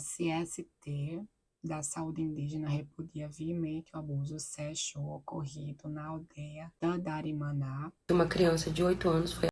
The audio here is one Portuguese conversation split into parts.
CST da Saúde Indígena repudia veemente o abuso sexual ocorrido na aldeia Tandarimaná. Uma criança de 8 anos foi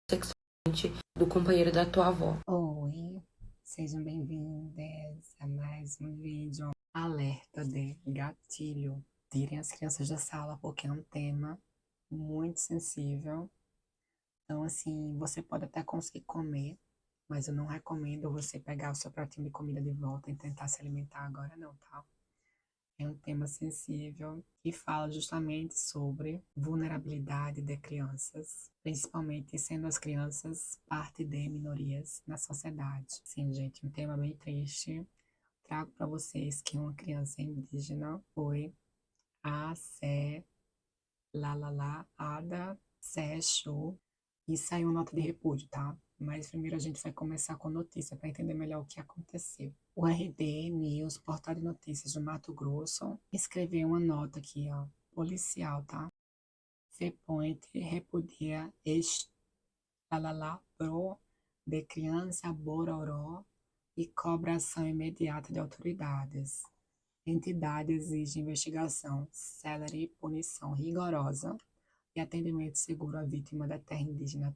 sexualmente do companheiro da tua avó. Oi, sejam bem-vindas a mais um vídeo. Alerta de gatilho. Tirem as crianças da sala porque é um tema muito sensível. Então, assim, você pode até conseguir comer, mas eu não recomendo você pegar o seu pratinho de comida de volta e tentar se alimentar agora, não, tá? É um tema sensível que fala justamente sobre vulnerabilidade de crianças, principalmente sendo as crianças parte de minorias na sociedade. Sim, gente, um tema bem triste. Trago para vocês que uma criança indígena foi Ada Seshu e saiu nota de repúdio, tá? Mas primeiro a gente vai começar com notícia para entender melhor o que aconteceu. O RD News, portal de notícias do Mato Grosso, escreveu uma nota aqui, ó, policial, tá? FEPOINT repudia pro de criança Bororó e cobra ação imediata de autoridades. Entidade exige investigação, célere e punição rigorosa e atendimento seguro à vítima da terra indígena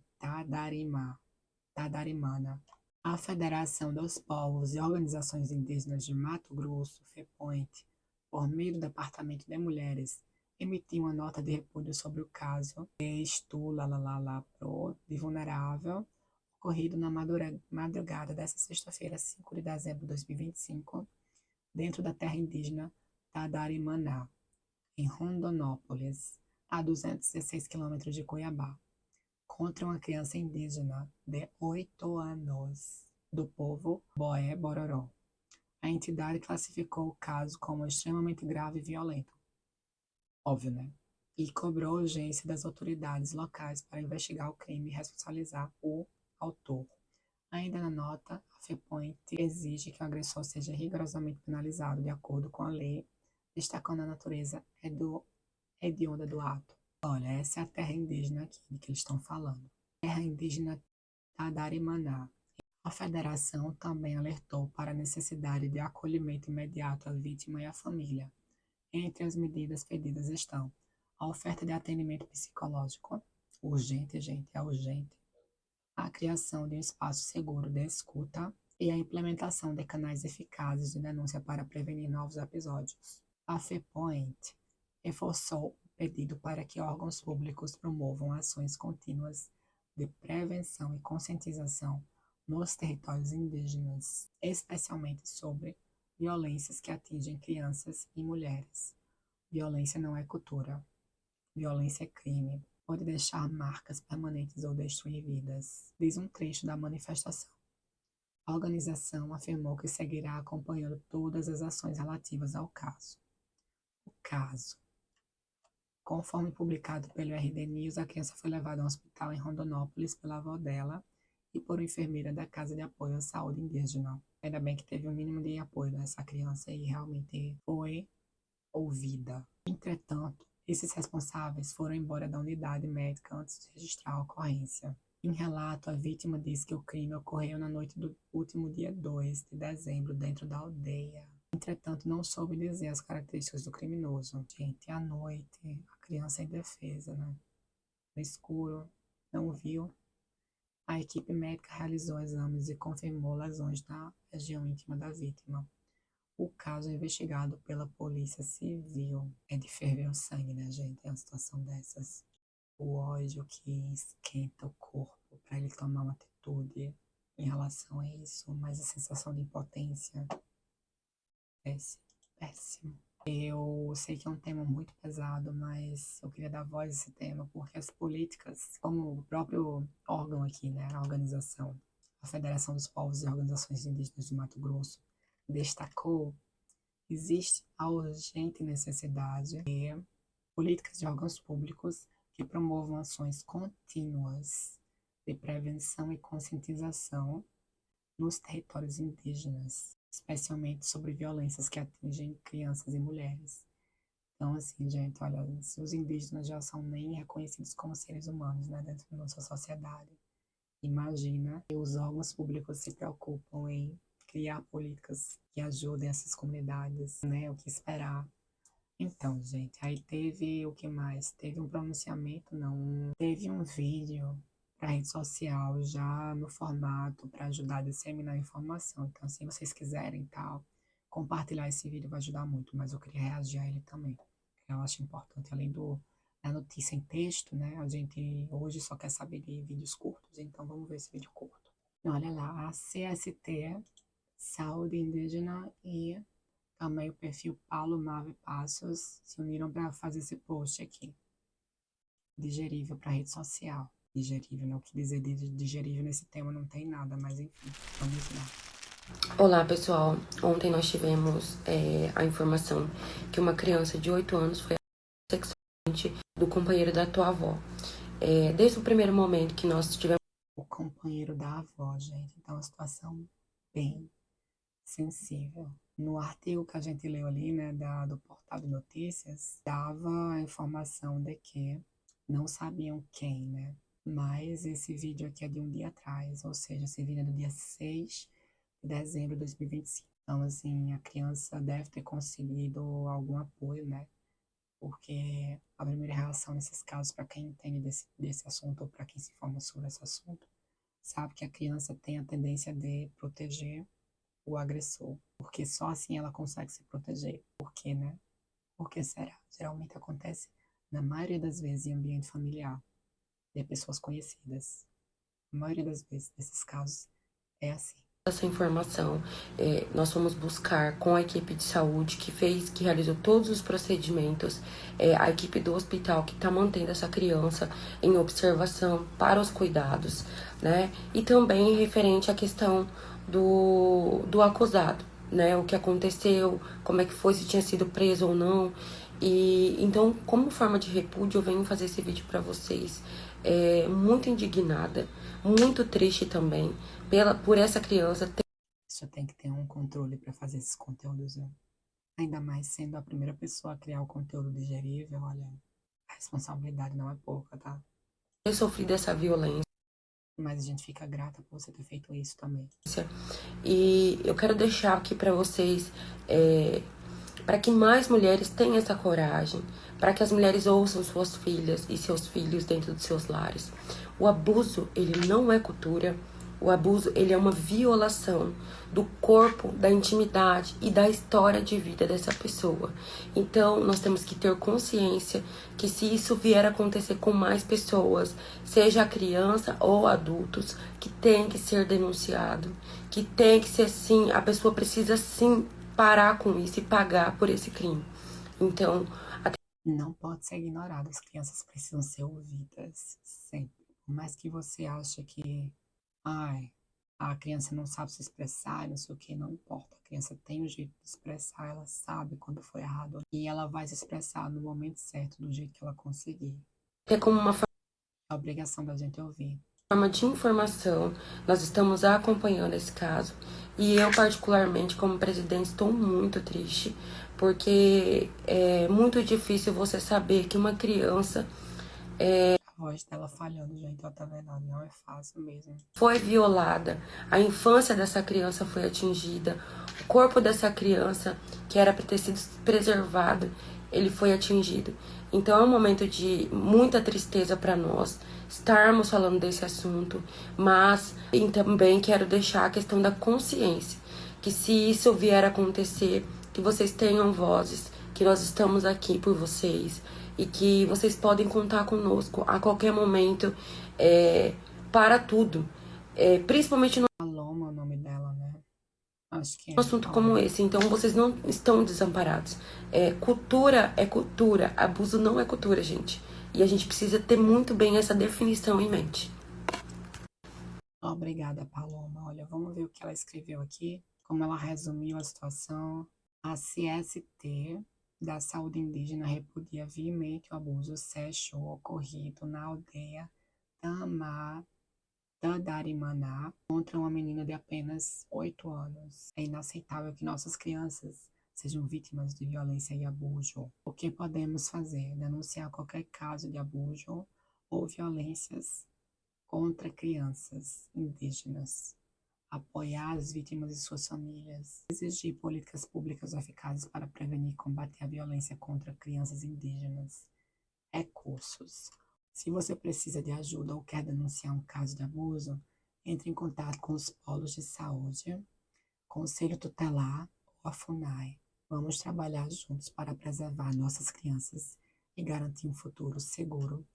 Tadarimana. A Federação dos Povos e Organizações Indígenas de Mato Grosso, FEPOINT, por meio do Departamento de Mulheres, emitiu uma nota de repúdio sobre o caso de vulnerável ocorrido na madrugada desta sexta-feira, 5 de dezembro de 2025, dentro da terra indígena Tadarimaná, em Rondonópolis, a 216 quilômetros de Cuiabá, contra uma criança indígena de 8 anos, do povo Boé-Bororó. A entidade classificou o caso como extremamente grave e violento. Óbvio, né? E cobrou a urgência das autoridades locais para investigar o crime e responsabilizar o autor. Ainda na nota, a FEPOINT exige que o agressor seja rigorosamente penalizado de acordo com a lei, destacando a natureza hedionda do ato. Olha, essa é a terra indígena aqui de que eles estão falando. Terra indígena Tadarimaná. A federação também alertou para a necessidade de acolhimento imediato à vítima e à família. Entre as medidas pedidas estão a oferta de atendimento psicológico, urgente, gente, é urgente, a criação de um espaço seguro de escuta e a implementação de canais eficazes de denúncia para prevenir novos episódios. A FEPOINT reforçou o pedido para que órgãos públicos promovam ações contínuas de prevenção e conscientização nos territórios indígenas, especialmente sobre violências que atingem crianças e mulheres. Violência não é cultura. Violência é crime. Pode deixar marcas permanentes ou destruir vidas, diz um trecho da manifestação. A organização afirmou que seguirá acompanhando todas as ações relativas ao caso. O caso. Conforme publicado pelo RD News, a criança foi levada a um hospital em Rondonópolis pela avó dela e por uma enfermeira da Casa de Apoio à Saúde Indígena. Ainda bem que teve um mínimo de apoio dessa criança e realmente foi ouvida. Entretanto, esses responsáveis foram embora da unidade médica antes de registrar a ocorrência. Em relato, a vítima diz que o crime ocorreu na noite do último dia 2 de dezembro, dentro da aldeia. Entretanto, não soube dizer as características do criminoso. Gente, à noite, a criança indefesa, né? No escuro, não viu. A equipe médica realizou exames e confirmou lesões na região íntima da vítima. O caso é investigado pela Polícia Civil. É de ferver o sangue, né, gente? É uma situação dessas. O ódio que esquenta o corpo para ele tomar uma atitude em relação a isso, mas a sensação de impotência, péssimo, péssimo. Eu sei que é um tema muito pesado, mas eu queria dar voz a esse tema, porque as políticas, como o próprio órgão aqui, né, a organização, a Federação dos Povos e Organizações Indígenas de Mato Grosso, destacou, existe a urgente necessidade de políticas de órgãos públicos que promovam ações contínuas de prevenção e conscientização nos territórios indígenas, especialmente sobre violências que atingem crianças e mulheres. Então, assim, gente, olha, se os indígenas já são nem reconhecidos como seres humanos, né, dentro da nossa sociedade, imagina que os órgãos públicos se preocupam em criar políticas que ajudem essas comunidades, né? O que esperar. Então, gente, aí teve o que mais? Teve um pronunciamento, não, teve um vídeo para rede social já no formato para ajudar a disseminar a informação. Então, se vocês quiserem tal, compartilhar esse vídeo vai ajudar muito, mas eu queria reagir a ele também. Eu acho importante, além da notícia em texto, né? A gente hoje só quer saber de vídeos curtos, então vamos ver esse vídeo curto. Olha lá, a CST, Saúde Indígena e também o perfil Paulo Nave Passos se uniram para fazer esse post aqui. Digerível para rede social. Digerível, não. O que dizer de digerível nesse tema não tem nada, mas enfim, vamos lá. Olá, pessoal. Ontem nós tivemos a informação que uma criança de 8 anos foi sexualmente do companheiro da tua avó. Desde o primeiro momento que nós tivemos... O companheiro da avó, gente. Então, uma situação bem sensível. No artigo que a gente leu ali, né, do portal de notícias, dava a informação de que não sabiam quem, né? Mas esse vídeo aqui é de um dia atrás, ou seja, esse vídeo é do dia 6 de dezembro de 2025. Então, assim, a criança deve ter conseguido algum apoio, né? Porque a primeira reação nesses casos, para quem entende desse assunto ou para quem se informa sobre esse assunto, sabe que a criança tem a tendência de proteger o agressor, porque só assim ela consegue se proteger. Por quê, né? Por que será? Geralmente acontece, na maioria das vezes, em ambiente familiar, de pessoas conhecidas. A maioria das vezes, nesses casos, é assim. Essa informação, nós fomos buscar com a equipe de saúde que realizou todos os procedimentos, a equipe do hospital que está mantendo essa criança em observação para os cuidados, né? E também referente à questão do acusado, né? O que aconteceu, como é que foi, se tinha sido preso ou não. E então, como forma de repúdio, eu venho fazer esse vídeo para vocês, muito indignada, muito triste também, por essa criança ter... Isso tem que ter um controle para fazer esses conteúdos, né? Ainda mais sendo a primeira pessoa a criar o conteúdo digerível, olha, a responsabilidade não é pouca, tá? sofrido essa violência. Mas a gente fica grata por você ter feito isso também. E eu quero deixar aqui para vocês, para que mais mulheres tenham essa coragem, para que as mulheres ouçam suas filhas e seus filhos dentro dos seus lares. O abuso, ele não é cultura. O abuso, ele é uma violação do corpo, da intimidade e da história de vida dessa pessoa. Então, nós temos que ter consciência que se isso vier a acontecer com mais pessoas, seja criança ou adultos, que tem que ser denunciado, que tem que ser sim, a pessoa precisa sim parar com isso e pagar por esse crime. Então, não pode ser ignorado. As crianças precisam ser ouvidas sempre. Por mais que você ache que ai, a criança não sabe se expressar, não sei o que, não importa. A criança tem o jeito de expressar, ela sabe quando foi errado. E ela vai se expressar no momento certo, do jeito que ela conseguir. é como uma É a obrigação da gente ouvir. forma de informação, nós estamos acompanhando esse caso. E eu, particularmente, como presidente, estou muito triste, porque é muito difícil você saber que uma criança A voz dela falhando, gente, ó, tá vendo? Não é fácil mesmo. foi violada, a infância dessa criança foi atingida, o corpo dessa criança, que era para ter sido preservado, ele foi atingido. Então é um momento de muita tristeza para nós estarmos falando desse assunto, mas também quero deixar a questão da consciência, que se isso vier a acontecer, que vocês tenham vozes, que nós estamos aqui por vocês e que vocês podem contar conosco a qualquer momento, para tudo, principalmente no Paloma é o nome dela, né? Acho que é. assunto como esse. Então vocês não estão desamparados. Cultura é cultura, abuso não é cultura, gente. E a gente precisa ter muito bem essa definição em mente. Obrigada, Paloma. Olha, vamos ver o que ela escreveu aqui, como ela resumiu a situação. A CST da Saúde Indígena repudia viamente o abuso sexual ocorrido na aldeia Tamá Tandarimaná contra uma menina de apenas 8 anos. É inaceitável que nossas crianças sejam vítimas de violência e abuso. O que podemos fazer? Denunciar qualquer caso de abuso ou violências contra crianças indígenas. apoiar as vítimas e suas famílias, exigir políticas públicas eficazes para prevenir e combater a violência contra crianças indígenas, recursos. Se você precisa de ajuda ou quer denunciar um caso de abuso, entre em contato com os polos de saúde, Conselho Tutelar ou a FUNAI. Vamos trabalhar juntos para preservar nossas crianças e garantir um futuro seguro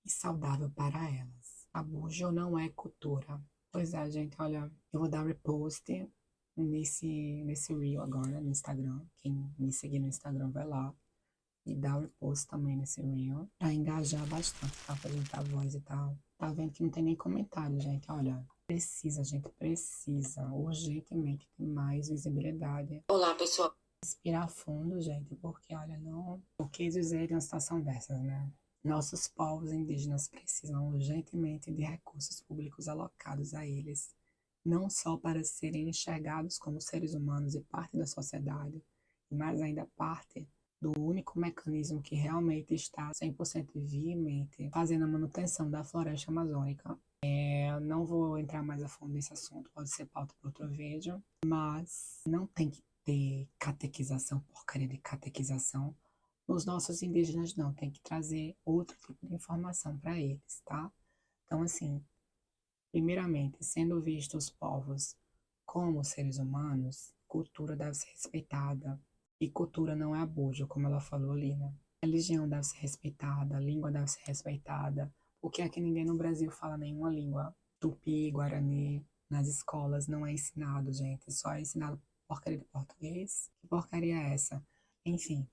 e saudável para elas. Abuso não é cultura. Pois é, gente, olha, eu vou dar repost nesse reel agora no Instagram. Quem me seguir no Instagram vai lá e dá repost também nesse reel pra engajar bastante, tá? Apresentar a voz e tal. Tá vendo que não tem nem comentário, gente, olha. Precisa, gente, precisa urgentemente ter mais visibilidade. Olá, pessoal. Respirar fundo, gente, porque olha, não. O que dizer em uma situação dessas, né? Nossos povos indígenas precisam urgentemente de recursos públicos alocados a eles, não só para serem enxergados como seres humanos e parte da sociedade, mas ainda parte do único mecanismo que realmente está 100% vivemente fazendo a manutenção da floresta amazônica. Eu não vou entrar mais a fundo nesse assunto, pode ser pauta para outro vídeo, mas não tem que ter catequização, porcaria de catequização. Os nossos indígenas não, tem que trazer outro tipo de informação para eles, tá? Então, assim, primeiramente, sendo vistos os povos como seres humanos, cultura deve ser respeitada. E cultura não é abuso, como ela falou ali, né? Religião deve ser respeitada, língua deve ser respeitada. Porque aqui ninguém no Brasil fala nenhuma língua. Tupi, Guarani, nas escolas não é ensinado, gente. Só é ensinado porcaria de português. Que porcaria é essa? Enfim,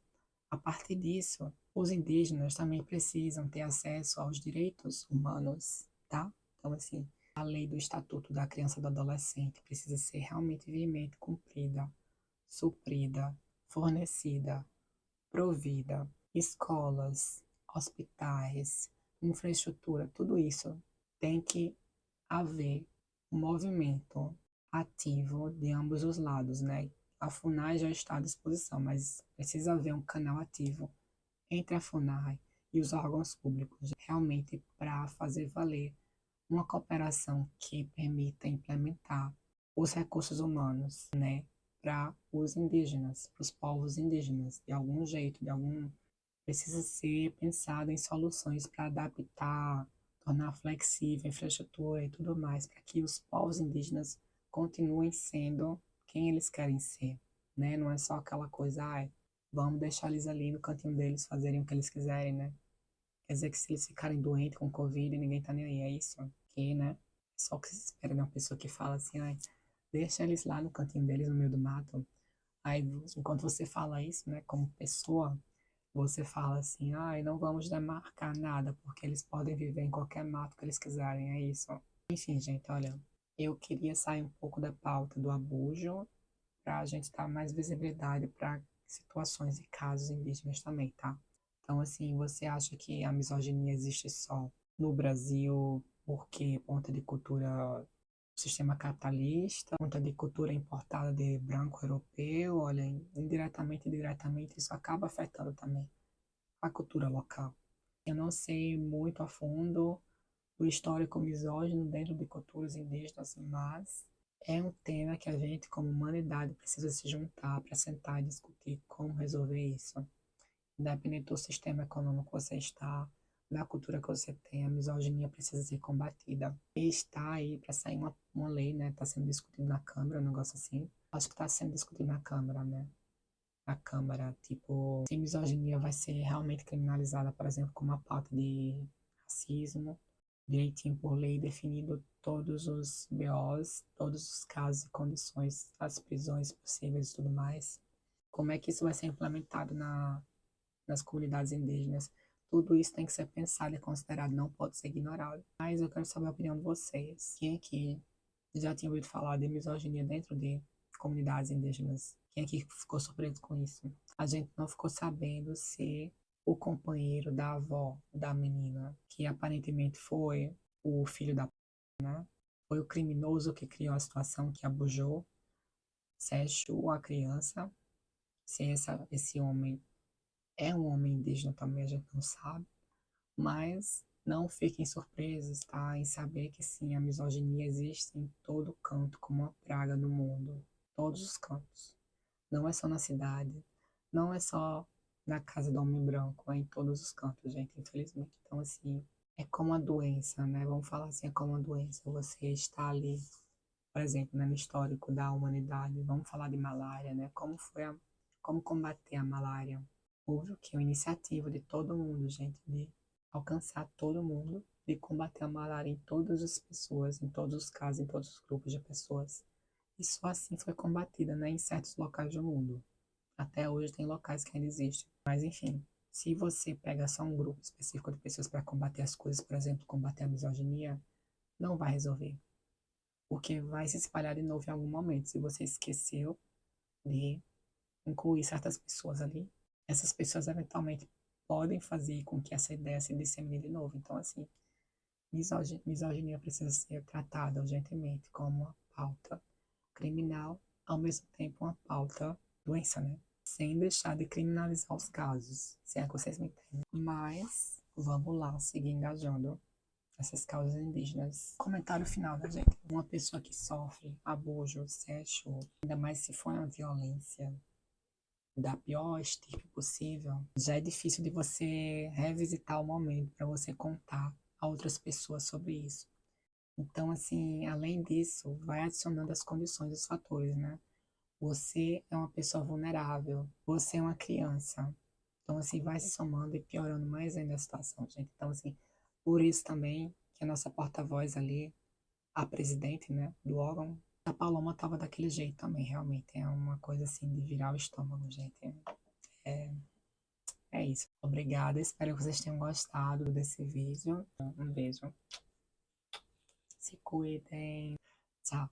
a partir disso, os indígenas também precisam ter acesso aos direitos humanos, tá? Então, assim, a lei do Estatuto da Criança e do Adolescente precisa ser realmente viamente cumprida, suprida, fornecida, provida. Escolas, hospitais, infraestrutura, tudo isso tem que haver um movimento ativo de ambos os lados, né? A FUNAI já está à disposição, mas precisa haver um canal ativo entre a FUNAI e os órgãos públicos, realmente para fazer valer uma cooperação que permita implementar os recursos humanos, né, para os indígenas, para os povos indígenas, de algum jeito, de algum precisa ser pensado em soluções para adaptar, tornar flexível a infraestrutura e tudo mais, para que os povos indígenas continuem sendo quem eles querem ser, né? Não é só aquela coisa, ai, vamos deixar eles ali no cantinho deles fazerem o que eles quiserem, né? Quer dizer que se eles ficarem doentes com Covid, ninguém tá nem aí, é isso? Que, né? É só o que se espera de uma pessoa que fala assim, ai, deixa eles lá no cantinho deles, no meio do mato. Aí, enquanto você fala isso, né, como pessoa, você fala assim, ai, não vamos demarcar nada, porque eles podem viver em qualquer mato que eles quiserem, é isso. Enfim, gente, olha, eu queria sair um pouco da pauta do abuso para a gente dar mais visibilidade para situações e casos indígenas também, tá? Então, assim, você acha que a misoginia existe só no Brasil porque ponta de cultura sistema capitalista, conta de cultura importada de branco europeu, olha, indiretamente e diretamente isso acaba afetando também a cultura local. Eu não sei muito a fundo o histórico misógino dentro de culturas indígenas, mas é um tema que a gente, como humanidade, precisa se juntar para sentar e discutir como resolver isso. Independente do sistema econômico que você está, da cultura que você tem, a misoginia precisa ser combatida. E está aí para sair uma lei, né? Está sendo discutido na Câmara, um negócio assim. Acho que está sendo discutido na Câmara, né? Na Câmara, tipo, se misoginia vai ser realmente criminalizada, por exemplo, como a pauta de racismo, direitinho por lei definido todos os BOs, todos os casos e condições, as prisões possíveis e tudo mais. Como é que isso vai ser implementado nas comunidades indígenas? Tudo isso tem que ser pensado e considerado, não pode ser ignorado. Mas eu quero saber a opinião de vocês. Quem aqui já tinha ouvido falar de misoginia dentro de comunidades indígenas? Quem aqui ficou surpreso com isso? A gente não ficou sabendo se o companheiro da avó da menina, que aparentemente foi o filho da né? Foi o criminoso que criou a situação que abusou, sexuou a criança. Se esse homem é um homem indígena também, a gente não sabe. Mas Não fiquem surpresos, tá? Em saber que sim, a misoginia existe em todo canto, como uma praga no mundo. Todos os cantos. Não é só na cidade, não é só na casa do homem branco, é em todos os cantos, gente, infelizmente. Então, assim, é como a doença, né? Vamos falar assim, é como a doença. Você está ali, por exemplo, né, no histórico da humanidade. Vamos falar de malária, né? Como combater a malária? Houve o quê? Uma iniciativa de todo mundo, gente, de alcançar todo mundo, de combater a malária em todas as pessoas, em todos os casos, em todos os grupos de pessoas. E só assim foi combatida, né, em certos locais do mundo. Até hoje tem locais que ainda existem. Mas enfim, se você pega só um grupo específico de pessoas para combater as coisas, por exemplo, combater a misoginia, não vai resolver. Porque vai se espalhar de novo em algum momento. Se você esqueceu de incluir certas pessoas ali, essas pessoas eventualmente podem fazer com que essa ideia se dissemine de novo. Então, assim, misoginia precisa ser tratada urgentemente como uma pauta criminal, ao mesmo tempo uma pauta doença, né? Sem deixar de criminalizar os casos, se é que vocês me entendem. Mas vamos lá, seguir engajando essas causas indígenas. Comentário final, né, gente? Uma pessoa que sofre abuso sexual, ainda mais se for uma violência da pior estirpe possível, já é difícil de você revisitar o momento para você contar a outras pessoas sobre isso. Então, assim, além disso, vai adicionando as condições, os fatores, né? Você é uma pessoa vulnerável, você é uma criança. Então, assim, vai se somando e piorando mais ainda a situação, gente. Então, assim, por isso também que a nossa porta-voz ali, a presidente, né, do órgão, a Paloma tava daquele jeito também, realmente. É uma coisa, assim, de virar o estômago, gente. É, é isso. Obrigada, espero que vocês tenham gostado desse vídeo. Um beijo. Se cuidem. Tchau.